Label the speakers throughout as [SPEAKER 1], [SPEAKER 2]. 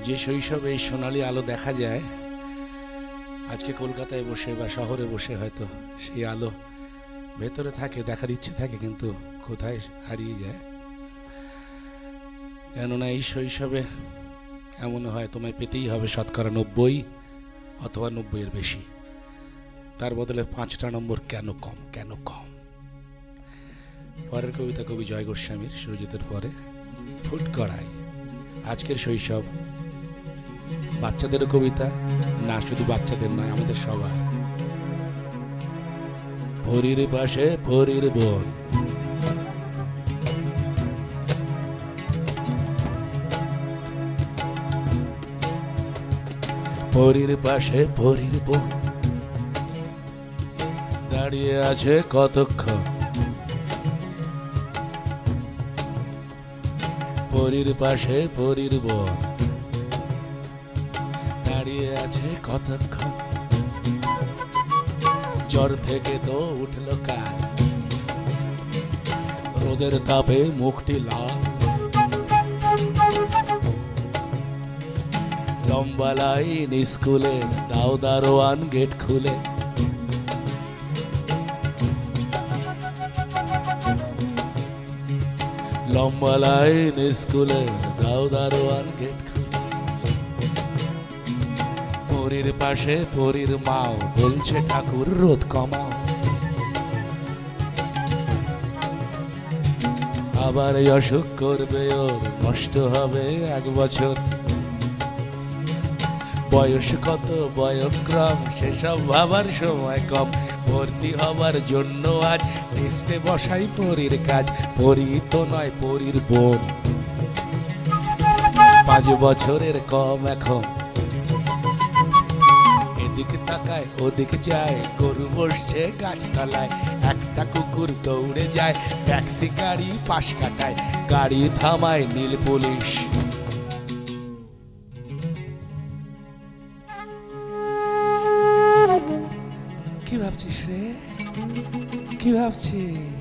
[SPEAKER 1] যে শৈশবে এই সোনালি আলো দেখা যায়, আজকে কলকাতায় বসে বা শহরে বসে হয়তো সেই আলো ভেতরে থাকে, দেখার ইচ্ছে থাকে, কিন্তু কোথায় হারিয়ে যায়। কেননা এই শৈশবে এমন হয় তোমায় পেতেই হবে শতকরা 90 অথবা 90-এর বেশি, তার বদলে 5টা নম্বর কেন কম, কেন কম। পরের কবিতা কবি জয় গোস্বামীর, সুরজিতের পরে, ফুট করাই। আজকের শৈশব বাচ্চাদেরও কবিতা, না শুধু বাচ্চাদের নয়, আমাদের সবার। পরীর পাশে পরীর বোন, পরীর পাশে পরীর বোন দাঁড়িয়ে আছে কতক্ষণ, পরীর পাশে পরীর বোন দাঁড়িয়ে আছে কতক্ষণ। জ্বর থেকে তো উঠল কাল, রোদের তাপে মুখটি লাল, লম্বা লাইন স্কুলে, দাও দারোয়ান গেট খুলে। লম্বা লাইন স্কুলে, দাও দারোয়ান গেট খুলে। পরীর পাশে পরীর মাও বলছে ঠাকুর রোদ কমাও। আবার এই অসুখ করবে ওর, নষ্ট হবে 1 বছর। বয়স কত বয়ক্রম, সেসব ভাবার সময় কম। ভর্তি হবার জন্য আজ টেস্টে বসাই পরীর কাজ। পরী তো নয় পরীর বোন, 5 বছরের কম এখন। এদিকে তাকায় ওদিকে যায়, গরু বসছে গাছতলায়। একটা কুকুর দৌড়ে যায়, ট্যাক্সি গাড়ি পাশ কাটায়। গাড়ি থামায় নীল পুলিশ। কি ভাবছিস রে, কি ভাবছিস?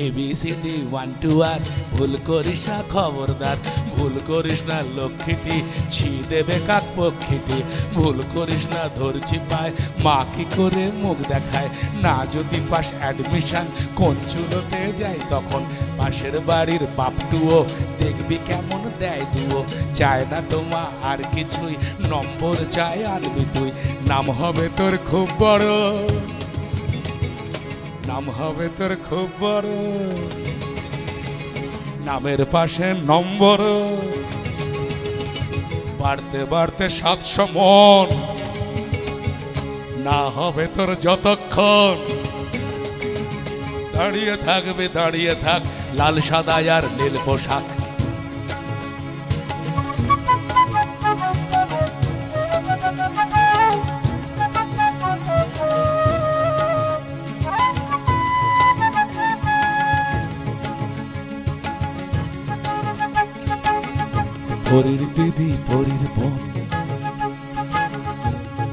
[SPEAKER 1] ABCD 1 2 আর ভুল করিস না খবরদার। ভুল করিস না লক্ষ্মীটি, ছি দেবে কাক পক্ষীটি। ভুল করিস না ধরছি পায়, মা কি করে মুখ দেখায়। না যদি পাস অ্যাডমিশন, কোন চুলোতে যাই তখন। পাশের বাড়ির বাপটুও দেখবি কেমন দেয় দুও। চায় না তোমা আর কিছুই, নম্বর চায় আনবি তুই। নাম হবে তোর খুব বড়, নাম হবে তোর খুব বড়। নামের পাশে নম্বর, বাড়তে বাড়তে 700 মন। না হবে তোর যতক্ষণ দাঁড়িয়ে থাকবে, দাঁড়িয়ে থাক, লাল সাদা আর নীল পোশাক। পরীর দিদি পরীর বোন,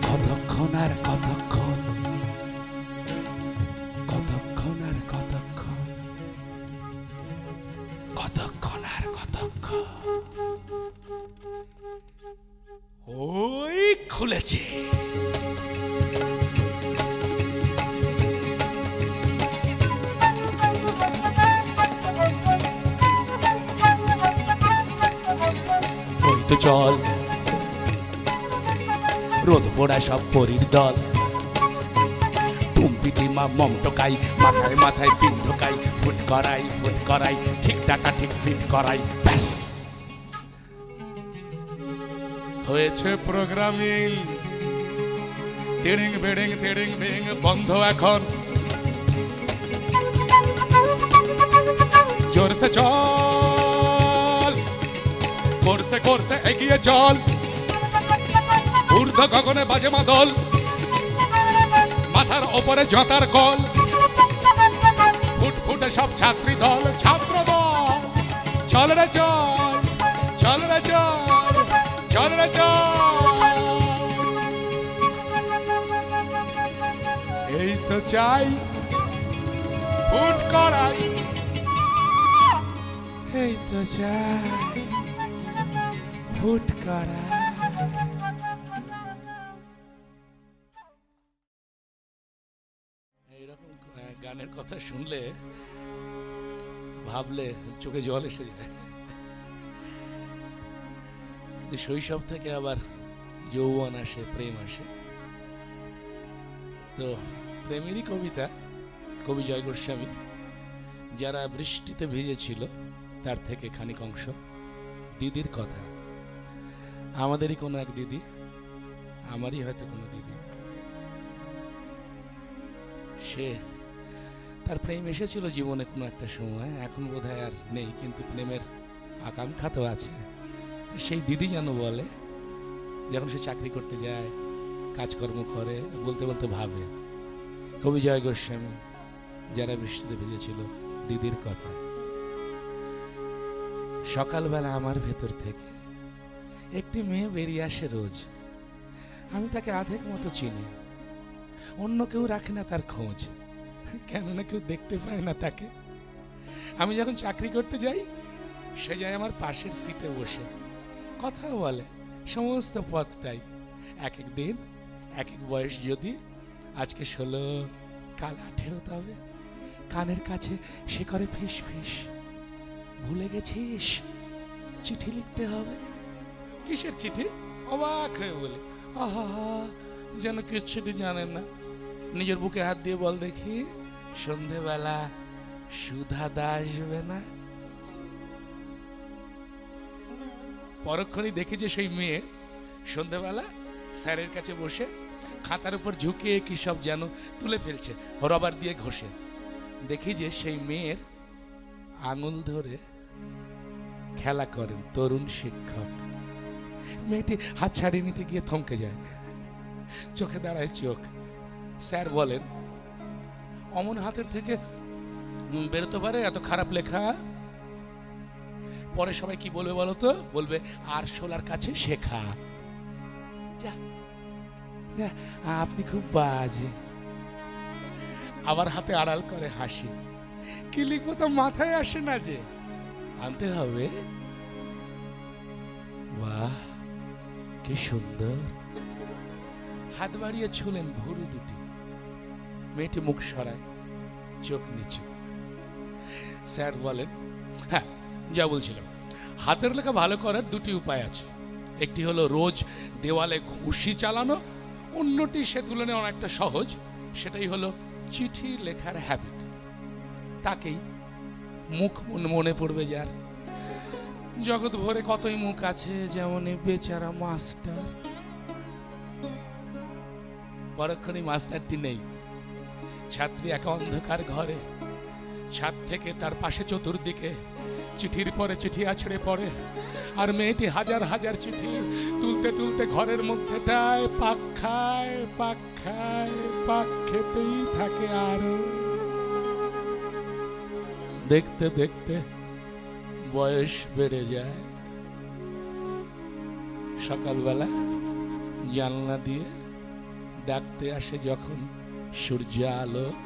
[SPEAKER 1] কতক্ষণ আর কতক্ষণ, কতক্ষণ আর কতক্ষণ, কতক্ষণ আর কতক্ষণ। ওই খুলেছে। চল রোদ পোড়া সব পরীর দল। টুম্পিটি মা মম টোকাই, মাথায় মাথায় পিন ঢোকাই। ফুট করাই ফুট করাই, ঠিক ডাটা ঠিক ফিট করাই। ব্যাস হয়েছে প্রোগ্রামিং। তিড়িং বেড়িং তিড়িং বিং বন্ধ এখন। জোরসে চল, কোর্সে কোর্সে এগিয়ে চল। ঊর্ধ্ব গগনে বাজে মাদল, মাথার ওপরে জতার কল। ফুটফুটে সব ছাত্রী দল, ছাত্র দল। চল রে চল, চল রে চল, চল রে চল। এই তো চাই ফুট করাই। এই তো চাই ফুট করা। এইরকম গানের কথা শুনলে ভাবলে চোখে জল এসে যায়। শৈশব থেকে আবার যৌবন আসে, প্রেম আসে। তো প্রেমেরই কবিতা, কবি জয় গোস্বামী, যারা বৃষ্টিতে ভিজেছিল তার থেকে খানিক অংশ। দিদির কথা, আমাদেরই কোনো এক দিদি, আমারই হয়তো কোনো দিদি, সে তার প্রেম এসেছিল জীবনে কোনো একটা সময়, এখন বোধহয় আর নেই, কিন্তু প্রেমের আকাঙ্ক্ষা তো আছে। সেই দিদি যেন বলে, যখন সে চাকরি করতে যায়, কাজকর্ম করে, বলতে বলতে ভাবে, কবি জয় গোস্বামী, যারা বৃষ্টিতে ভিজেছিল, দিদির কথা। সকালবেলা আমার ভেতর থেকে একটি মেয়ে বেরিয়ে আসে রোজ। আমি তাকে আধেক মতো চিনি, অন্য কেউ রাখে না তার খোঁজ, কেননা কেউ দেখতে পায় না তাকে। আমি যখন চাকরি করতে যাই, সে যায় আমার পাশের সিটে বসে, কথা বলে সমস্ত পথটাই। এক এক দিন এক এক বয়স, যদি আজকে 16, কাল 18, তবে কানের কাছে সে করে ফিস ফিস, ভুলে গেছিস চিঠি লিখতে হবে। কিসের চিঠি? অবাক হয়ে বলে, আহা, যেন কিচ্ছুটি জানেন না। নিজের বুকে হাত দিয়ে বল দেখি, সন্ধেবেলা সুধাদা আসবে না? পরক্ষণই দেখি যে সেই মেয়ে সন্ধেবেলা স্যারের কাছে বসে খাতার উপর ঝুঁকিয়ে কি সব যেন তুলে ফেলছে, রবার দিয়ে ঘষে। দেখি যে সেই মেয়ের আঙুল ধরে খেলা করেন তরুণ শিক্ষক। মেয়েটি হাত ছাড়িয়ে নিতে গিয়ে থমকে যায়, চোখে দাঁড়ায় চোখ। স্যার বলেন, অমন হাতের থেকে বেরোতে পারে এত খারাপ লেখা? পরে সবাই কি বলবে বলো তো? বলবে আর শোলার কাছে শেখা। যা, আপনি খুব বাজে। আবার হাতে আড়াল করে হাসি। কি লিখবো তো মাথায় আসে না যে, আনতে হবে। বাহ, কি সুন্দর। হাত বাড়িয়ে ছুলেন ভুরু দুটি। মেয়েটি মুখ সরায়, চোখ নিচু। স্যার বলেন, হ্যাঁ, যা বলছিলাম, হাতের লেখা ভালো করার দুটি উপায় আছে। একটি হলো রোজ দেওয়ালে ঘুষি চালানো, অন্যটি সে তুলনায় অনেকটা সহজ, সেটাই হলো চিঠি লেখার হ্যাবিট। তাকেই মুখ মনে পড়বে যার। জগৎ ভরে কতই মুখ আছে, যেমন বেচারা মাস্টার। পরক্ষণই মাস্টারটি নেই। ছাত্রী একা অন্ধকার ঘরে, ছাদ থেকে তার পাশে চতুর্দিকে চিঠির পরে চিঠি আছড়ে পড়ে, আর মেয়েটি হাজার হাজার চিঠি তুলতে তুলতে ঘরের মধ্যেটায় পাক খায়, পাক খায়, পাক খেতেই থাকে। আরো দেখতে দেখতে বয়স বেড়ে যায়। সকালবেলা জানলা দিয়ে ডাকতে আসে যখন সূর্য আলোক,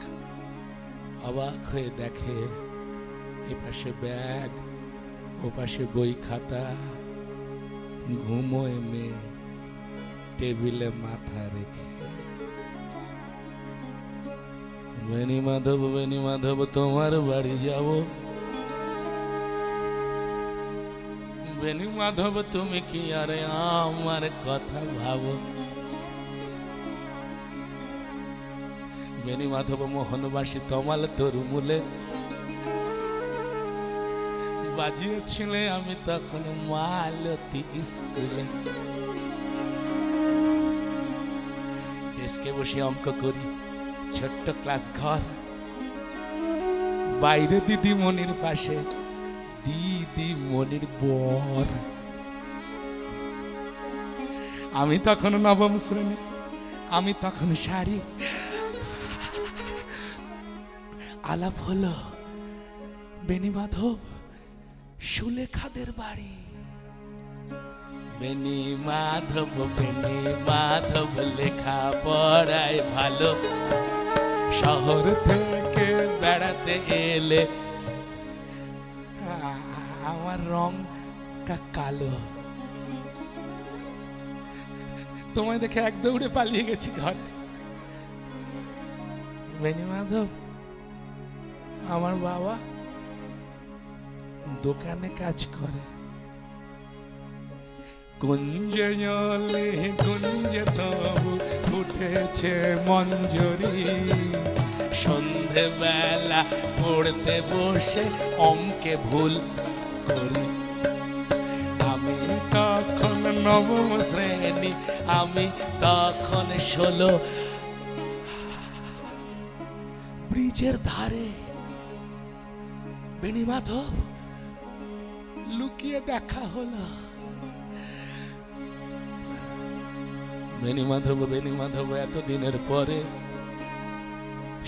[SPEAKER 1] অবাক হয়ে দেখে এপাশে ব্যাগ, ওপাশে বই খাতা, ঘুমোয় মেয়ে টেবিলে মাথা রেখে। বেনি মাধব, বেনি মাধব, তোমার বাড়ি যাব। বেনি মাধব, তুমি কি আরে আমার কথা ভাবো? বেনি মাধব, মোহনবাসী তমাল তরুমূলে বাজিয়েছিলে আমি তখন মালতী স্কুলে। ডেস্কে বসে অঙ্ক করি, ছোট্ট ক্লাস ঘর, বাইরে দিদিমণির পাশে দিদিমণির বর। আমি তখন নবম শ্রেণী, আমি তখন শাড়ি। আলাপ হলো বেনি মাধব সুলেখাদের বাড়ি। বেনি মাধব, বেনি মাধব, লেখা পড়ায় ভালো, শহর থেকে বেড়াতে এলে আমার রং কালো। তোমায় দেখে এক দৌড়ে পালিয়ে গেছি ঘরে। বেণী মাধব, আমার বাবা দোকানে কাজ করে। কুঞ্জে জলে কুঞ্জে তবু উঠেছে মঞ্জরি, সন্ধেবেলা পড়তে বসে অঙ্কে ভুল করি। আমি তখন নবম শ্রেণী, আমি তখন 16। ব্রিজের ধারে বেণী মাধব লুকিয়ে দেখা হলো। বেণী মাধব এতদিনের পরে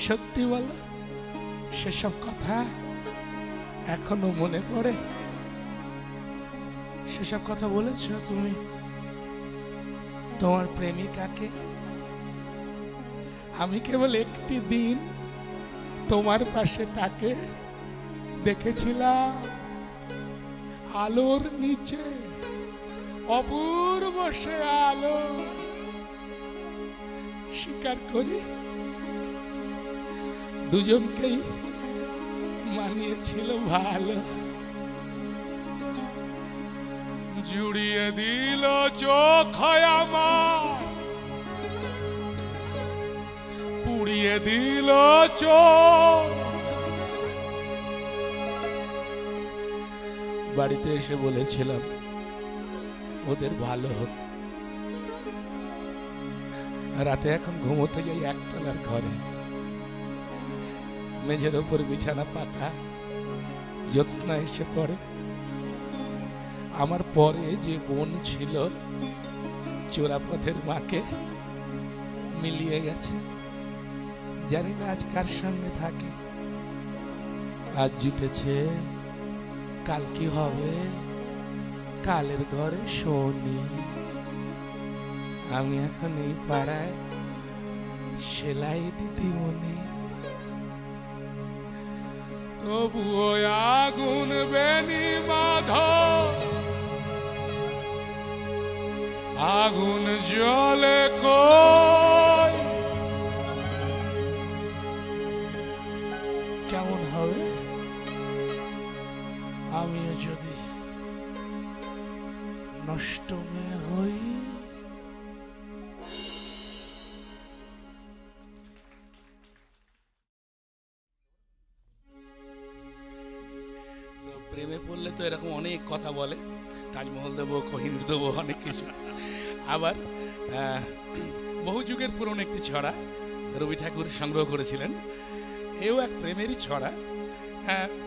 [SPEAKER 1] সত্যি বলো, সেসব কথা এখনো মনে পড়ে? সেসব কথা বলেছ তুমি তোমার প্রেমিকাকে? আমি কেবল একটি দিন তোমার পাশে তাকে দেখেছিলাম, আলোর নিচে, অপূর্ব সে আলো। স্বীকার করি দুজনকেই মানিয়েছিল ভালো। জুড়িয়ে দিল চোখ আমার, পুড়িয়ে দিল চোখ। বাড়িতে এসে বলেছিলাম ওদের ভালো হতো। রাতে এখন ঘুমোতে যাই একতলার ঘরে, মেঝের ওপর বিছানা পাতা, জ্যোৎস্না এসে পড়ে। আমার পরে যে বোন ছিল চোরাপথের মাকে মিলিয়ে গেছে, জানি না আজ কার সঙ্গে থাকে। আজ জুটেছে, কাল কি হবে, কালের ঘরে শনি। আমি এখন এই পাড়ায় সেলাই দিদিমণি। তবুও আগুন বেণী মাধব, আগুন জ্বলে কই। কেমন হবে আমিও যদি নষ্ট মেয়ে হই? প্রেমে পড়লে তো এরকম অনেক কথা বলে, তাজমহল দেবো, কোহিনূর দেবো, অনেক কিছু। আবার বহু যুগের পুরনো একটি ছড়া রবি ঠাকুর সংগ্রহ করেছিলেন, এও এক প্রেমেরই ছড়া।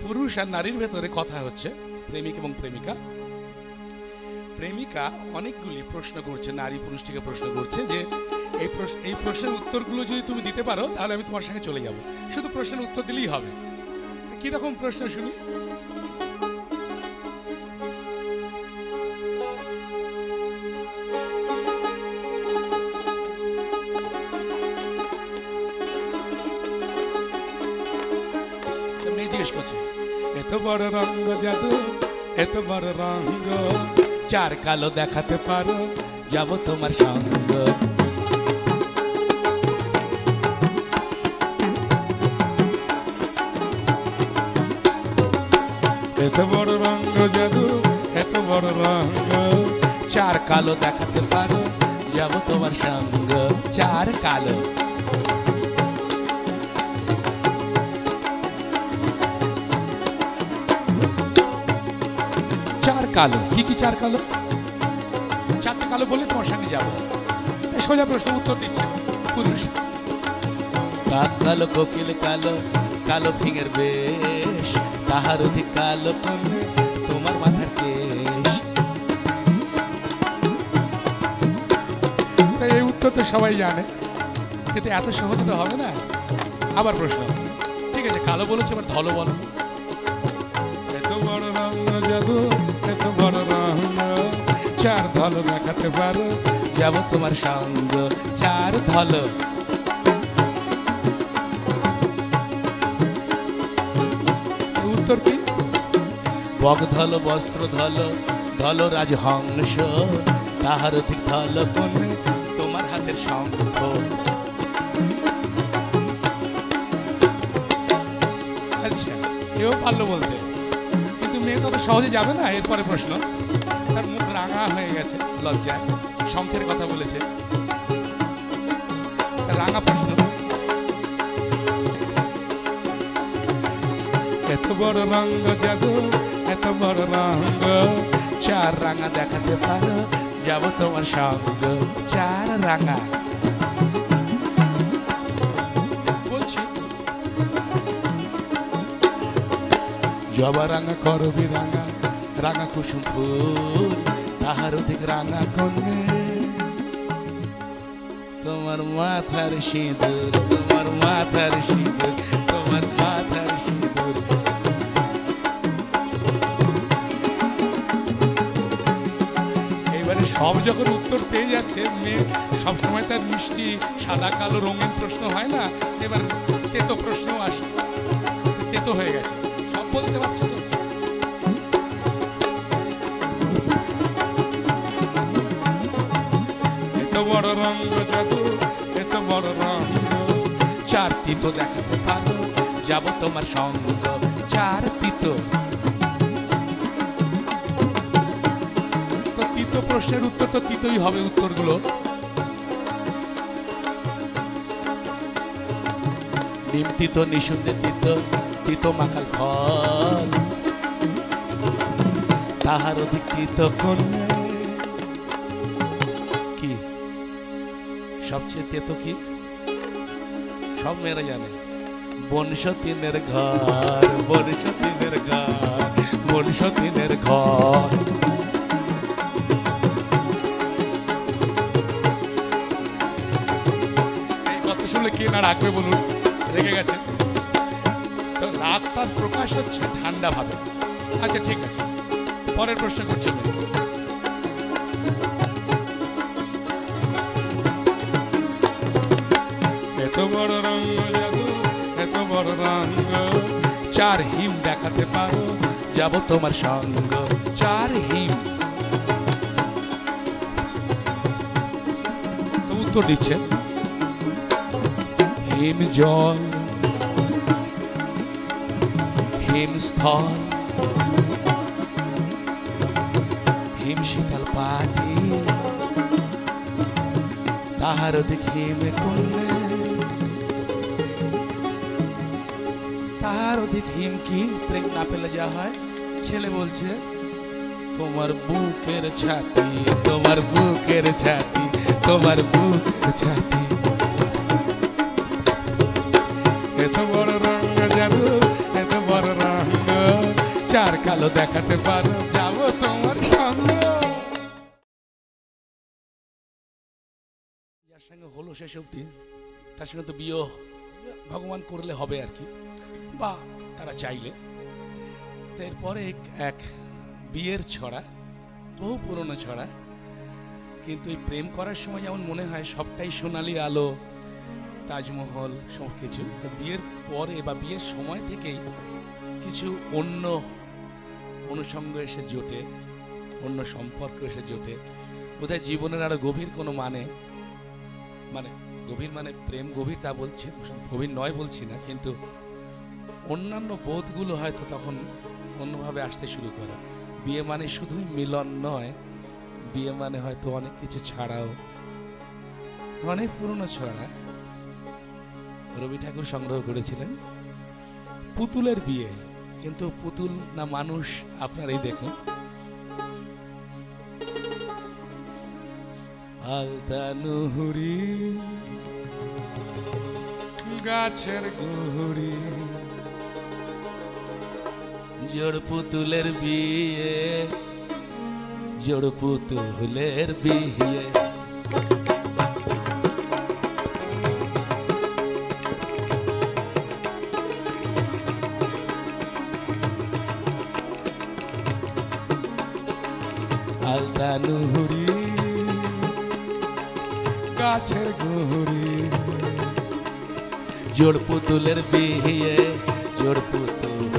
[SPEAKER 1] পুরুষ আর নারীর ভেতরে কথা হচ্ছে, প্রেমিক এবং প্রেমিকা। প্রেমিকা অনেকগুলি প্রশ্ন করছে, নারী পুরুষটিকে প্রশ্ন করছে যে এই প্রশ্নের উত্তরগুলো যদি তুমি দিতে পারো তাহলে আমি তোমার সঙ্গে চলে যাব। শুধু প্রশ্নের উত্তর দিলেই হবে। কিরকম প্রশ্ন শুনি? জিজ্ঞেস করছে, এত বড় রঙ্গ জাদু, এত বড় রঙ্গ, চার কালো দেখাতে পারো, যাব তোমার সঙ্গ। এত বড় রঙ্গ জাদু, এত বড় রঙ্গ, চার কালো দেখাতে পারো, যাব তোমার সঙ্গ। চার কালো, কালো কি কি? চার কালো, চারটে কালো বলে তোমার সঙ্গে যাবো। তাই সোজা প্রশ্ন উত্তর দিচ্ছে পুরুষ। কাক কালো, কোকিল কালো, কালো ফিঙের বেশ, তাহার অধিক কালো কোন তোমার মাথার কেশ। তাই এই উত্তর তো সবাই জানে, কিন্তু এত সহজে তো হবে না। আবার প্রশ্ন, ঠিক আছে কালো বলেছে, এবার ধলো বলো। এত বড় রঙ্গ জাদু, এত বড় রঙ্গ, চার ধলো দেখাতে পারো, যাব তোমার সঙ্গ। চার ধলো, উত্তর কি? বগ ধল বস্ত্র ধল ধল রাজহংস, তাহার অধিক ধল কোন তোমার হাতের শঙ্খ। আচ্ছা, কেউ পারলো বলতে, কিন্তু মেয়ে তো সহজে যাবে না। এরপরে প্রশ্ন, তার মুখ রাঙা হয়ে গেছে লজ্জায়, শঙ্খের কথা বলেছে, রাঙা প্রশ্ন। এত বড় রঙ্গ জাদু, এত বড় রঙ্গ, চার রাঙা দেখাতে পারো, যাব তোমার সঙ্গ। চার রাঙা বলছি, জবা রাঙা করবি রাঙা, রাঙা কুসুম ফুল, তাহার অধিক রাঙা কন্যে তোমার মাথার সিঁদুর, তোমার মাথার সিঁদুর, তোমার মাথার সিঁদুর। এবারে সব যখন উত্তর পেয়ে যাচ্ছে, মেয়ে সবসময় তার মিষ্টি সাদা কালো রঙিন প্রশ্ন হয় না, এবার তেতো প্রশ্ন আসে, তেতো হয়ে গেছে, সব বলতে পারছো তো। এত বড় রঙ্গ জাদু, এত বড় রঙ্গ, চার তিতো দেখাতে পারো, যাব তোমার সঙ্গ। চার তিতো, তো তিতো প্রশ্নের উত্তর তো তিতোই হবে উত্তরগুলো। নিম তিতো, নিঃসন্দেহ তিতো, তিতো মাখাল ফল, তাহার অধিক তিতো কোন। কি সবচেয়ে তেতো কি? সব মেয়েরা জানে, বনসতীনের ঘর, বনসতীনের ঘর, বনসতীনের ঘর। এই কথা শুনলে কে না রাখবে বলুন? রেগে গেছে তো, রাগ তার প্রকাশ হচ্ছে ঠান্ডা ভাবে। আচ্ছা ঠিক আছে, পরের প্রশ্ন করছেন। এত বড় রঙ্গ জাদু, এত বড় রঙ্গ, চার হিম দেখাতে পারো, যাব তোমার সঙ্গ। চার হিম, তো উত্তর দিচ্ছে হিম জল, হিম স্থল, হিম শীতল পাটি, তাহার অধিক হিম করলে। তাহার অধিক হিম কি? প্রেম না পেলে যা হয়। ছেলে বলছে তোমার বুকের ছাতি, তোমার বুকের ছাতি, তোমার বুকের ছাতি। এত বড় রঙ্গ জাদু, এত বড় রঙ্গ, চার কালো দেখাতে পারো, যাব তোমার সঙ্গ। যার সঙ্গে হলো শেষ অব্দি, তার সঙ্গে তো বিয়ে ভগবান করলে হবে আর কি, বা তারা চাইলে। এরপরে এক বিয়ের ছড়া, বহু পুরনো ছড়া, কিন্তু এই প্রেম করার সময় যেমন মনে হয় সবটাই সোনালি আলো, তাজমহল সব কিছু, বিয়ের পরে বা বিয়ের সময় থেকেই কিছু অন্য অনুষঙ্গ এসে জোটে, অন্য সম্পর্ক এসে জোটে। বোধহয় জীবনের আরো গভীর কোনো মানে গভীর মানে প্রেম গভীর তা বলছি, গভীর নয় বলছি না, কিন্তু অন্যান্য বোধগুলো হয়তো তখন অন্যভাবে আসতে শুরু করে। বিয়ে মানে শুধুই মিলন নয়, বিয়ে মানে হয়তো অনেক কিছু ছাড়াও। অনেক পুরনো ছড়া রবি ঠাকুর সংগ্রহ করেছিলেন, পুতুলের বিয়ে, কিন্তু পুতুল না মানুষ আপনারাই দেখুন। আলতা নুহুরি গাছের গুহরি, জোড় পুতুলের বিয়ে, জোড় পুতুলের বিয়ে। আলতা নুহুরি গাছের গুহরি, জোড় পুতুলের বিয়ে, জোড় পুতুল